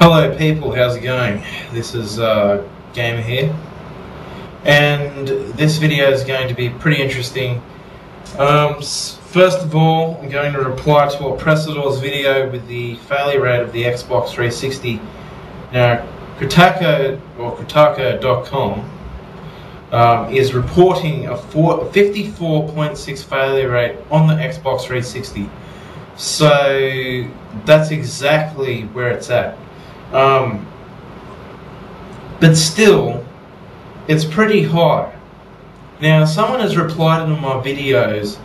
Hello people, how's it going? This is Gamer here, and this video is going to be pretty interesting. First of all, I'm going to reply to Oppressador's video with the failure rate of the Xbox 360. Now, Kotaku.com is reporting a 54.6 failure rate on the Xbox 360. So that's exactly where it's at. But still, it's pretty high. Now, someone has replied in my videos,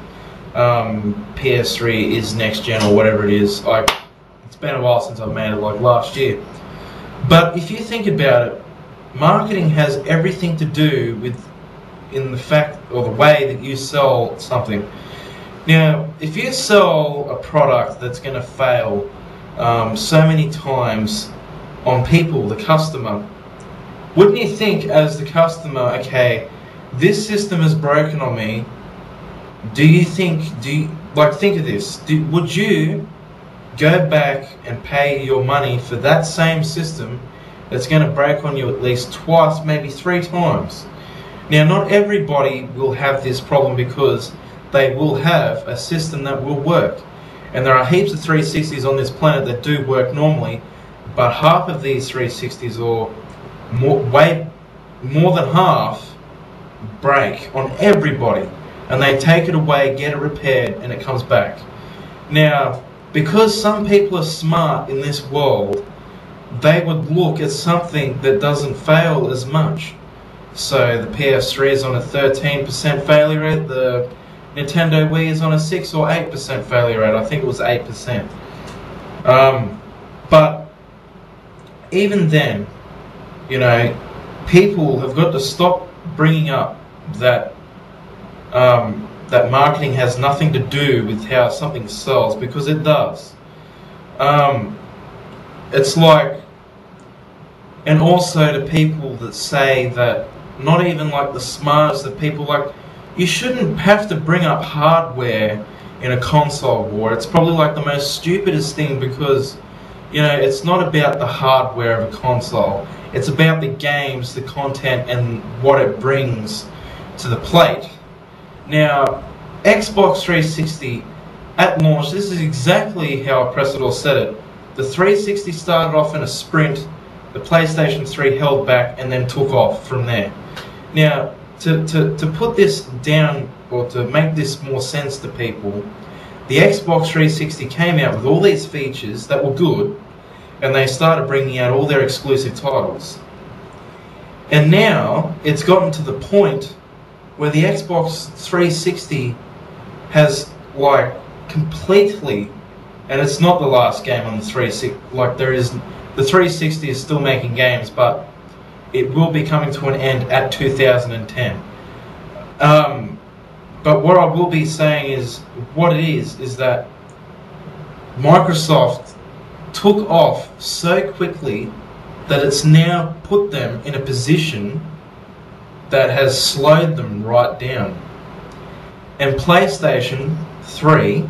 PS3 is next gen or whatever it is. It's been a while since I've made it, like last year. But if you think about it, marketing has everything to do with in the fact or the way that you sell something. Now, if you sell a product that's going to fail so many times on people, the customer, wouldn't you think as the customer, okay, this system is broken on me, think of this, would you go back and pay your money for that same system that's going to break on you at least twice, maybe 3 times? Now, not everybody will have this problem because they will have a system that will work. And there are heaps of 360s on this planet that do work normally, but half of these 360s, or way more than half, break on everybody. And they take it away, get it repaired, and it comes back. Now, because some people are smart in this world, they would look at something that doesn't fail as much. So the PS3 is on a 13% failure rate, the Nintendo Wii is on a 6 or 8% failure rate. I think it was 8%. But even then, you know, people have got to stop bringing up that that marketing has nothing to do with how something sells, because it does. It's like, and also to people that say that, not even like the smartest of people, like, you shouldn't have to bring up hardware in a console war. It's probably like the most stupidest thing, because, you know, it's not about the hardware of a console. It's about the games, the content, and what it brings to the plate. Now, Xbox 360 at launch, this is exactly how Oppressador said it. The 360 started off in a sprint, the PlayStation 3 held back and then took off from there. Now, to put this down, or to make this more sense to people, the Xbox 360 came out with all these features that were good, and they started bringing out all their exclusive titles. And now, it's gotten to the point where the Xbox 360 has, like, completely, and it's not the last game on the 360, like, the 360 is still making games, but it will be coming to an end at 2010. But what I will be saying is, what it is that Microsoft took off so quickly that it's now put them in a position that has slowed them right down. And PlayStation 3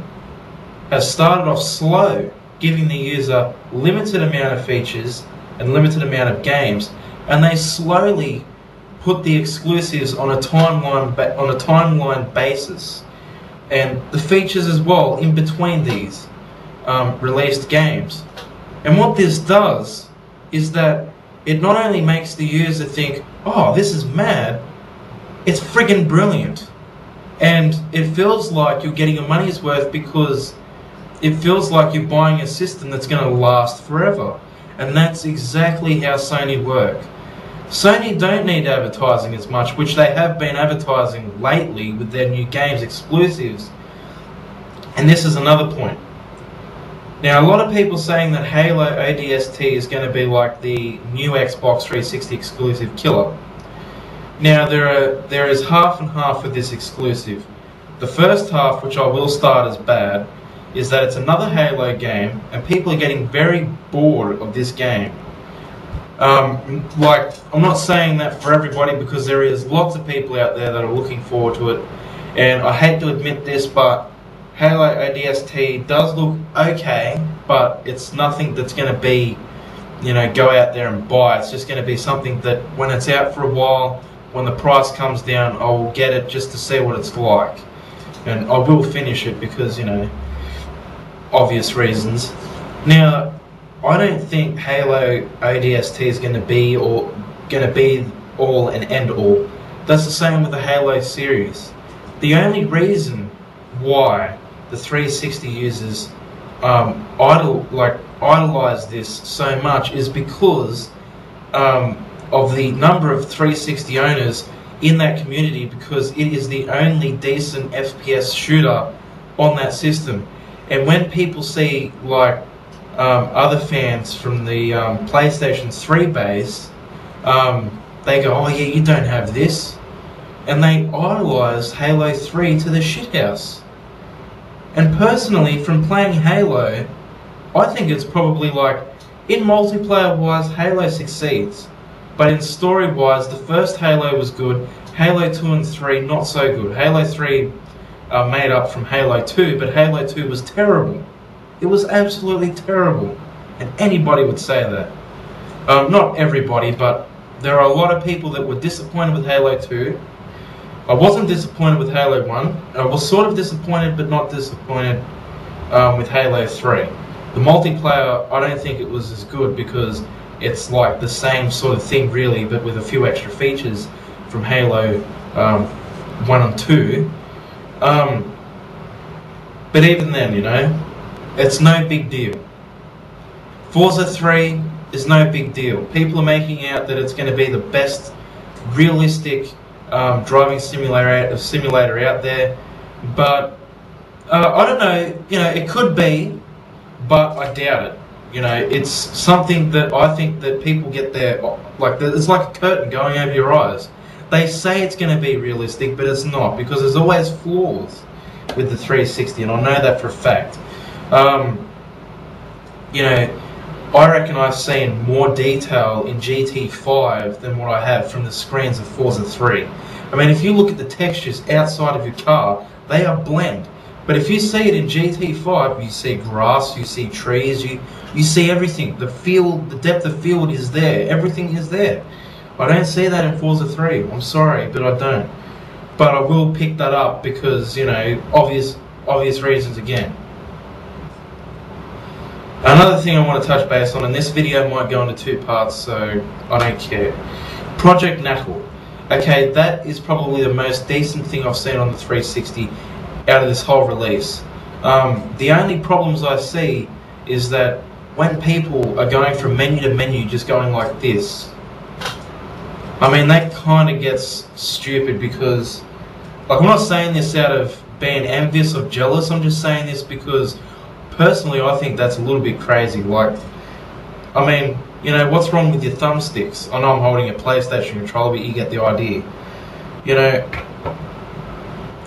has started off slow, giving the user limited amount of features and limited amount of games, and they slowly put the exclusives on a timeline basis, and the features as well in between these released games. And what this does is that it not only makes the user think, oh, this is mad, it's friggin' brilliant. And it feels like you're getting your money's worth, because it feels like you're buying a system that's going to last forever. And that's exactly how Sony work. Sony don't need advertising as much, which they have been advertising lately with their new games exclusives. And this is another point. Now, a lot of people saying that Halo ODST is going to be like the new Xbox 360 exclusive killer. Now, there is half and half with this exclusive. The first half, which I will start as bad, is that it's another Halo game, and people are getting very bored of this game. Like, I'm not saying that for everybody, because there is lots of people out there that are looking forward to it, and I hate to admit this, but Halo ODST does look okay, but it's nothing that's going to be go out there and buy. It's just going to be something that when it's out for a while, when the price comes down, I will get it just to see what it's like. And I will finish it because, obvious reasons. Now, I don't think Halo ODST is going to be all and end all. That's the same with the Halo series. The only reason why the 360 users idolize this so much is because of the number of 360 owners in that community, because it is the only decent FPS shooter on that system. And when people see other fans from the PlayStation 3 base, they go, oh yeah, you don't have this. And they idolize Halo 3 to the shithouse. And personally, from playing Halo, I think it's probably in multiplayer-wise, Halo succeeds. But in story-wise, the first Halo was good. Halo 2 and 3, not so good. Halo 3 made up from Halo 2, but Halo 2 was terrible. It was absolutely terrible. And anybody would say that. Not everybody, but there are a lot of people that were disappointed with Halo 2. I wasn't disappointed with Halo 1. I was sort of disappointed, but not disappointed with Halo 3. The multiplayer, I don't think it was as good because it's like the same sort of thing really, but with a few extra features from Halo 1 and 2. But even then, it's no big deal. Forza 3 is no big deal. People are making out that it's going to be the best realistic driving simulator out there, but I don't know. It could be, but I doubt it. It's something that I think that people get there it's like a curtain going over your eyes. They say it's going to be realistic, but it's not, because there's always flaws with the 360, and I know that for a fact. I reckon I've seen more detail in GT5 than what I have from the screens of Forza 3. I mean, if you look at the textures outside of your car, they are blend. But if you see it in GT5, you see grass, you see trees, you see everything. The depth of field is there. Everything is there. I don't see that in Forza 3. I'm sorry, but I don't. But I will pick that up because, obvious reasons again. Another thing I want to touch base on, and this video might go into 2 parts, so I don't care. Project Knuckle. Okay, that is probably the most decent thing I've seen on the 360 out of this whole release. The only problems I see is that when people are going from menu to menu, just going like this, I mean, that kind of gets stupid because, I'm not saying this out of being envious or jealous, I'm just saying this because personally I think that's a little bit crazy. What's wrong with your thumbsticks? I know I'm holding a PlayStation controller, but you get the idea.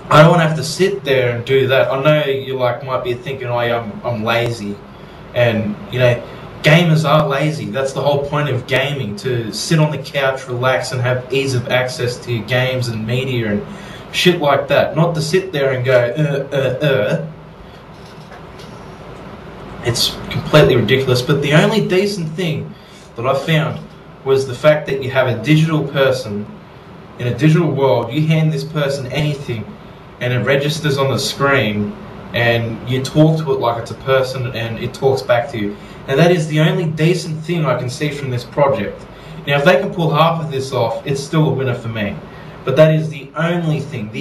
I don't want to have to sit there and do that. I know you might be thinking, oh, I'm lazy, and gamers are lazy. That's the whole point of gaming, to sit on the couch, relax, and have ease of access to your games and media and shit like that. Not to sit there and go, It's completely ridiculous. But the only decent thing that I found was the fact that you have a digital person in a digital world. You hand this person anything and it registers on the screen, and you talk to it like it's a person and it talks back to you. And that is the only decent thing I can see from this project. Now, if they can pull half of this off, it's still a winner for me. But that is the only thing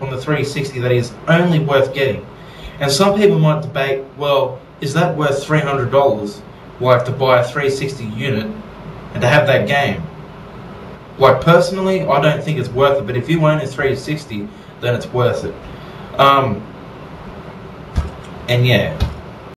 on the 360 that is only worth getting. And some people might debate, well, is that worth $300? To buy a 360 unit and to have that game? Personally, I don't think it's worth it. But if you own a 360, then it's worth it. And yeah.